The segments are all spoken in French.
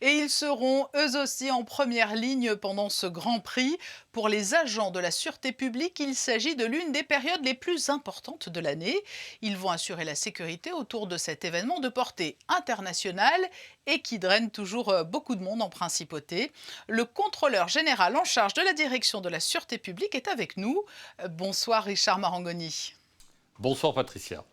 Et ils seront eux aussi en première ligne pendant ce Grand Prix. Pour les agents de la sûreté publique, il s'agit de l'une des périodes les plus importantes de l'année. Ils vont assurer la sécurité autour de cet événement de portée internationale et qui draine toujours beaucoup de monde en principauté. Le contrôleur général en charge de la direction de la sûreté publique est avec nous. Bonsoir Richard Marangoni. Bonsoir Patricia.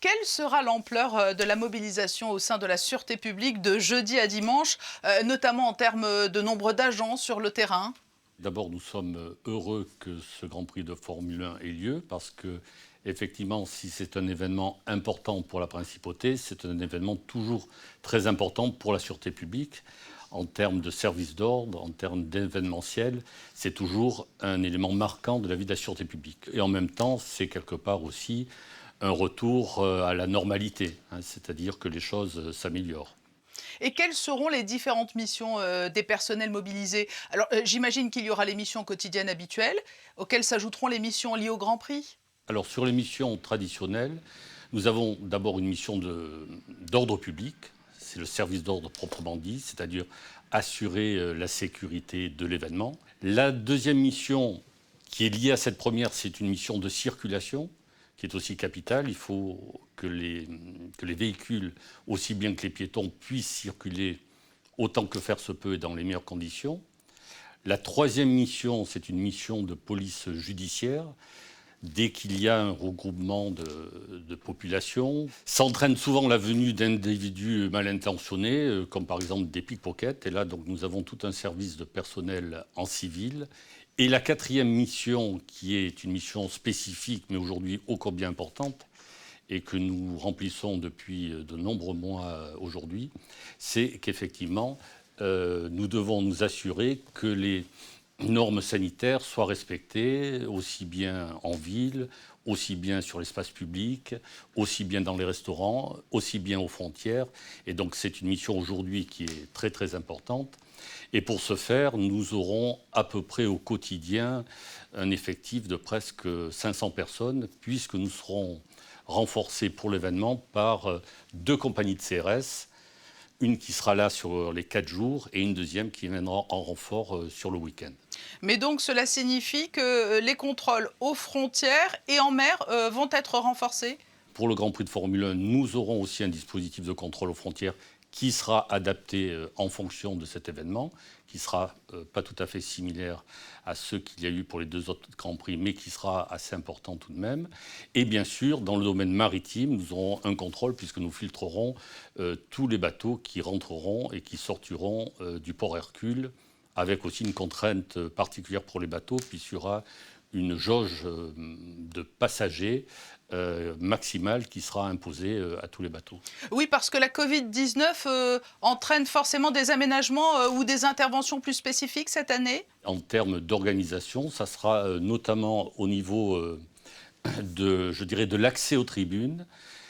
Quelle sera l'ampleur de la mobilisation au sein de la sûreté publique de jeudi à dimanche, notamment en termes de nombre d'agents sur le terrain? D'abord, nous sommes heureux que ce Grand Prix de Formule 1 ait lieu parce que, effectivement, si c'est un événement important pour la principauté, c'est un événement toujours très important pour la sûreté publique. En termes de service d'ordre, en termes d'événementiel, c'est toujours un élément marquant de la vie de la sûreté publique. Et en même temps, c'est quelque part aussi un retour à la normalité, hein, c'est-à-dire que les choses s'améliorent. Et quelles seront les différentes missions des personnels mobilisés? Alors, j'imagine qu'il y aura les missions quotidiennes habituelles, auxquelles s'ajouteront les missions liées au Grand Prix? Alors sur les missions traditionnelles, nous avons d'abord une mission d'ordre public, c'est le service d'ordre proprement dit, c'est-à-dire assurer la sécurité de l'événement. La deuxième mission qui est liée à cette première, c'est une mission de circulation qui est aussi capitale. Il faut que les véhicules, aussi bien que les piétons, puissent circuler autant que faire se peut et dans les meilleures conditions. La troisième mission, c'est une mission de police judiciaire. Dès qu'il y a un regroupement de population, s'entraîne souvent la venue d'individus mal intentionnés, comme par exemple des pickpockets. Et là, donc, nous avons tout un service de personnel en civil. Et la quatrième mission, qui est une mission spécifique, mais aujourd'hui ô combien importante, et que nous remplissons depuis de nombreux mois aujourd'hui, c'est qu'effectivement, nous devons nous assurer que les normes sanitaires soient respectées, aussi bien en ville, aussi bien sur l'espace public, aussi bien dans les restaurants, aussi bien aux frontières. Et donc c'est une mission aujourd'hui qui est très très importante. Et pour ce faire, nous aurons à peu près au quotidien un effectif de presque 500 personnes, puisque nous serons renforcés pour l'événement par deux compagnies de CRS, une qui sera là sur les 4 jours et une deuxième qui viendra en renfort sur le week-end. Mais donc cela signifie que les contrôles aux frontières et en mer vont être renforcés? Pour le Grand Prix de Formule 1, nous aurons aussi un dispositif de contrôle aux frontières qui sera adapté en fonction de cet événement, qui sera pas tout à fait similaire à ceux qu'il y a eu pour les deux autres Grands Prix, mais qui sera assez important tout de même. Et bien sûr, dans le domaine maritime, nous aurons un contrôle puisque nous filtrerons tous les bateaux qui rentreront et qui sortiront du port Hercule, avec aussi une contrainte particulière pour les bateaux, puisqu'il y aura une jauge de passagers maximale qui sera imposée à tous les bateaux. Oui, parce que la Covid-19 entraîne forcément des aménagements ou des interventions plus spécifiques cette année? En termes d'organisation, ça sera notamment au niveau je dirais, de l'accès aux tribunes,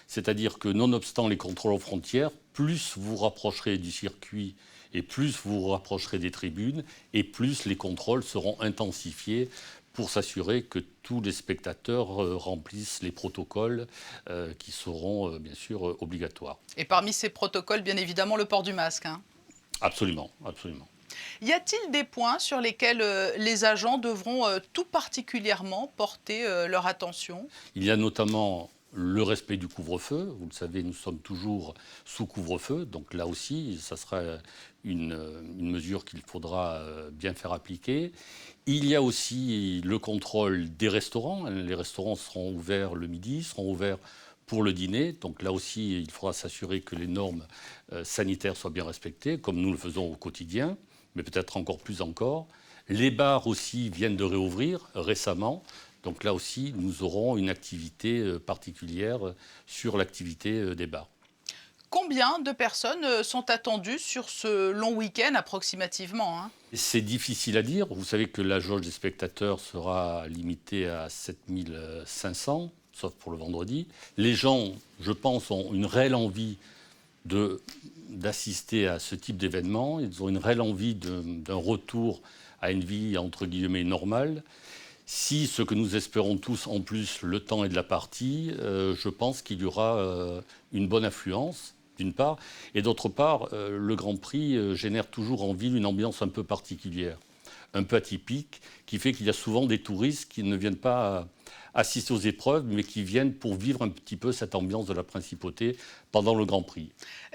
c'est-à-dire que nonobstant les contrôles aux frontières, plus vous rapprocherez du circuit et plus vous vous rapprocherez des tribunes, et plus les contrôles seront intensifiés pour s'assurer que tous les spectateurs remplissent les protocoles qui seront bien sûr obligatoires. Et parmi ces protocoles, bien évidemment, le port du masque, hein. Absolument, absolument. Y a-t-il des points sur lesquels les agents devront tout particulièrement porter leur attention? Il y a notamment le respect du couvre-feu. Vous le savez, nous sommes toujours sous couvre-feu. Donc là aussi, ça sera une mesure qu'il faudra bien faire appliquer. Il y a aussi le contrôle des restaurants. Les restaurants seront ouverts le midi, seront ouverts pour le dîner. Donc là aussi, il faudra s'assurer que les normes sanitaires soient bien respectées, comme nous le faisons au quotidien, mais peut-être encore plus encore. Les bars aussi viennent de réouvrir récemment. Donc là aussi, nous aurons une activité particulière sur l'activité des bars. Combien de personnes sont attendues sur ce long week-end approximativement, hein? C'est difficile à dire. Vous savez que la jauge des spectateurs sera limitée à 7 500, sauf pour le vendredi. Les gens, je pense, ont une réelle envie d'assister à ce type d'événement. Ils ont une réelle envie d'un retour à une vie, entre guillemets, normale. Si ce que nous espérons tous, en plus, le temps est de la partie, je pense qu'il y aura une bonne affluence. d'une part. Et d'autre part, le Grand Prix génère toujours en ville une ambiance un peu particulière, un peu atypique, qui fait qu'il y a souvent des touristes qui ne viennent pas assister aux épreuves, mais qui viennent pour vivre un petit peu cette ambiance de la principauté pendant le Grand Prix.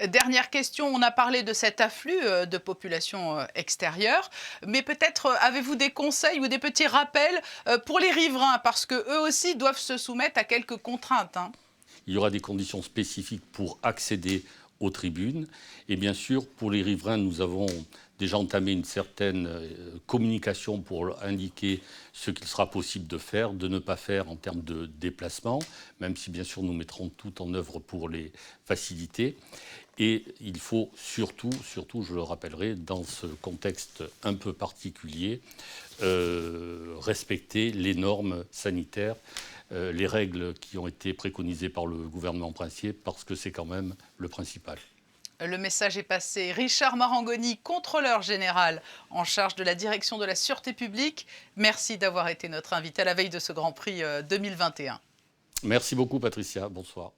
Dernière question, on a parlé de cet afflux de population extérieure, mais peut-être avez-vous des conseils ou des petits rappels pour les riverains, parce qu'eux aussi doivent se soumettre à quelques contraintes, hein. Il y aura des conditions spécifiques pour accéder aux tribunes. Et bien sûr, pour les riverains, nous avons déjà entamé une certaine communication pour indiquer ce qu'il sera possible de faire, de ne pas faire en termes de déplacement, même si bien sûr nous mettrons tout en œuvre pour les faciliter. Et il faut surtout, je le rappellerai, dans ce contexte un peu particulier, respecter les normes sanitaires, les règles qui ont été préconisées par le gouvernement princier, parce que c'est quand même le principal. Le message est passé. Richard Marangoni, contrôleur général en charge de la direction de la sûreté publique, merci d'avoir été notre invité à la veille de ce Grand Prix 2021. Merci beaucoup Patricia, bonsoir.